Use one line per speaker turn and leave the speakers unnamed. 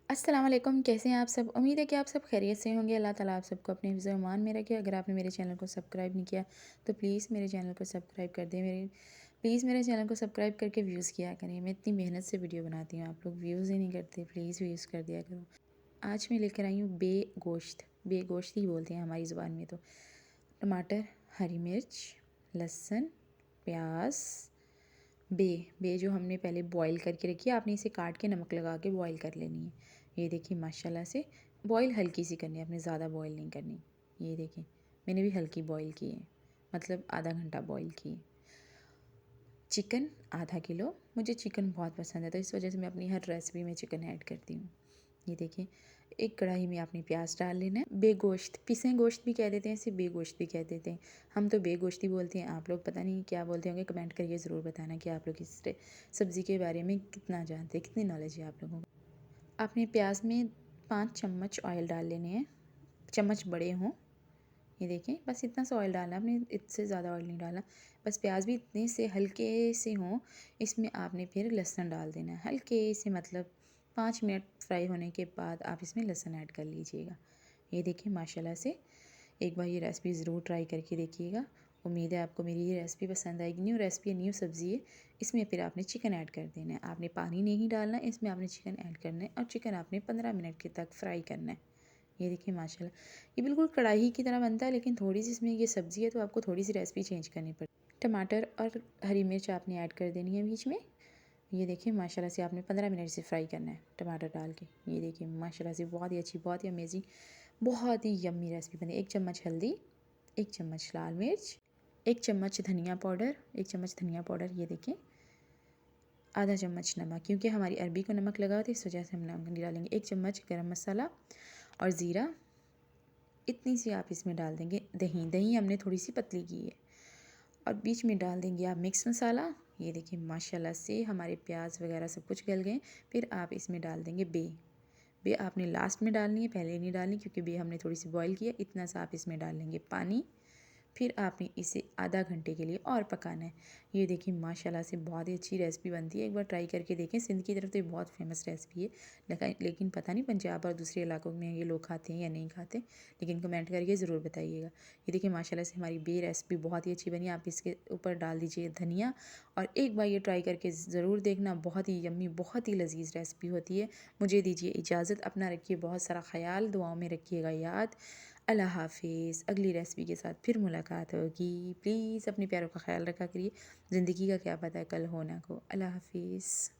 अस्सलाम वालेकुम, कैसे हैं आप सब। उम्मीद है कि आप सब खैरियत से होंगे। अल्लाह ताला आप सबको अपने हिफ्ज़ और अमान में रखे। अगर आपने मेरे चैनल को सब्सक्राइब नहीं किया तो प्लीज़ मेरे चैनल को सब्सक्राइब कर दें। प्लीज़ मेरे चैनल को सब्सक्राइब करके व्यूज़ किया करें। मैं इतनी मेहनत से वीडियो बनाती हूँ, आप लोग व्यूज़ ही नहीं करते। प्लीज़ व्यूज़ कर दिया करो। आज मैं लेकर आई हूँ बे गोश्त। बे गोश्त ही बोलते हैं हमारी ज़ुबान में। तो टमाटर, हरी मिर्च, लहसुन, प्याज, बे बे जो हमने पहले बॉईल करके रखी है, आपने इसे काट के नमक लगा के बॉईल कर लेनी है। ये देखिए माशाल्लाह से बॉईल हल्की सी करनी है, आपने ज़्यादा बॉईल नहीं करनी। ये देखिए मैंने भी हल्की बॉईल की है, मतलब आधा घंटा बॉईल की है। चिकन आधा किलो, मुझे चिकन बहुत पसंद है तो इस वजह से मैं अपनी हर रेसिपी में चिकन ऐड करती हूँ। ये देखिए एक कढ़ाई में आपने प्याज डाल लेना है। बे गोश्त, पिसे गोश्त भी कह देते हैं, इसे बे गोश्त भी कह देते हैं। हम तो बे गोश्त ही बोलते हैं, आप लोग पता नहीं क्या बोलते होंगे। कमेंट करके ज़रूर बताना कि आप लोग इस सब्ज़ी के बारे में कितना जानते हैं, कितनी नॉलेज है आप लोगों को। आपने प्याज में 5 चम्मच ऑयल डाल लेने हैं, चम्मच बड़े हों। ये देखें बस इतना सा ऑयल डालना, आपने इससे ज़्यादा ऑयल नहीं डालना। बस प्याज भी इतने से हल्के से हों, इसमें आपने फिर लहसुन डाल देना है हल्के से, मतलब 5 मिनट फ्राई होने के बाद आप इसमें लहसुन ऐड कर लीजिएगा। ये देखिए माशाल्लाह से एक बार ये रेसिपी ज़रूर ट्राई करके देखिएगा। उम्मीद है आपको मेरी ये रेसिपी पसंद आएगी। न्यू रेसिपी है, न्यू सब्ज़ी है। इसमें फिर आपने चिकन ऐड कर देना है, आपने पानी नहीं डालना है, इसमें आपने चिकन ऐड करना है और चिकन आपने 15 मिनट के तक फ्राई करना है। ये देखिए माशाल्लाह ये बिल्कुल कढ़ाई की तरह बनता है, लेकिन थोड़ी सी इसमें ये सब्ज़ी है तो आपको थोड़ी सी रेसिपी चेंज करनी पड़ेगी। टमाटर और हरी मिर्च आपने ऐड कर देनी है बीच में। ये देखिए माशाल्लाह से आपने 15 मिनट से फ्राई करना है टमाटर डाल के। ये देखिए माशाल्लाह से बहुत ही अच्छी, बहुत ही अमेजिंग, बहुत ही यम्मी रेसिपी बनी। 1 चम्मच हल्दी, 1 चम्मच लाल मिर्च, 1 चम्मच धनिया पाउडर, 1 चम्मच धनिया पाउडर। ये देखें आधा चम्मच नमक, क्योंकि हमारी अरबी को नमक लगा होता है इस वजह से हम नमक नहीं डालेंगे। 1 चम्मच गरम मसाला और ज़ीरा, इतनी सी आप इसमें डाल देंगे। दही, दही हमने थोड़ी सी पतली की है। और बीच में डाल देंगे आप मिक्स मसाला। ये देखिए माशाल्लाह से हमारे प्याज वगैरह सब कुछ गल गए। फिर आप इसमें डाल देंगे बे। बे आपने लास्ट में डालनी है, पहले नहीं डालनी, क्योंकि बे हमने थोड़ी सी बॉईल किया। इतना सा आप इसमें डाल लेंगे पानी। फिर आपने इसे आधा घंटे के लिए और पकाना है। ये देखिए माशाल्लाह से बहुत ही अच्छी रेसिपी बनती है, एक बार ट्राई करके देखें। सिंध की तरफ तो ये बहुत फेमस रेसिपी है, लेकिन पता नहीं पंजाब और दूसरे इलाकों में ये लोग खाते हैं या नहीं खाते, लेकिन कमेंट करके ज़रूर बताइएगा। ये देखिए माशाल्लाह से हमारी बे रेसिपी बहुत ही अच्छी बनी। आप इसके ऊपर डाल दीजिए धनिया और एक बार ये ट्राई करके ज़रूर देखना। बहुत ही यम्मी, बहुत ही लजीज रेसिपी होती है। मुझे दीजिए इजाज़त, अपना रखिए बहुत सारा ख्याल, दुआओं में रखिएगा याद। अल्लाह हाफ़िज़। अगली रेसिपी के साथ फिर मुलाकात होगी। प्लीज़ अपने प्यारों का ख्याल रखा करिए। ज़िंदगी का क्या पता है कल हो ना हो। अल्लाह हाफ़िज़।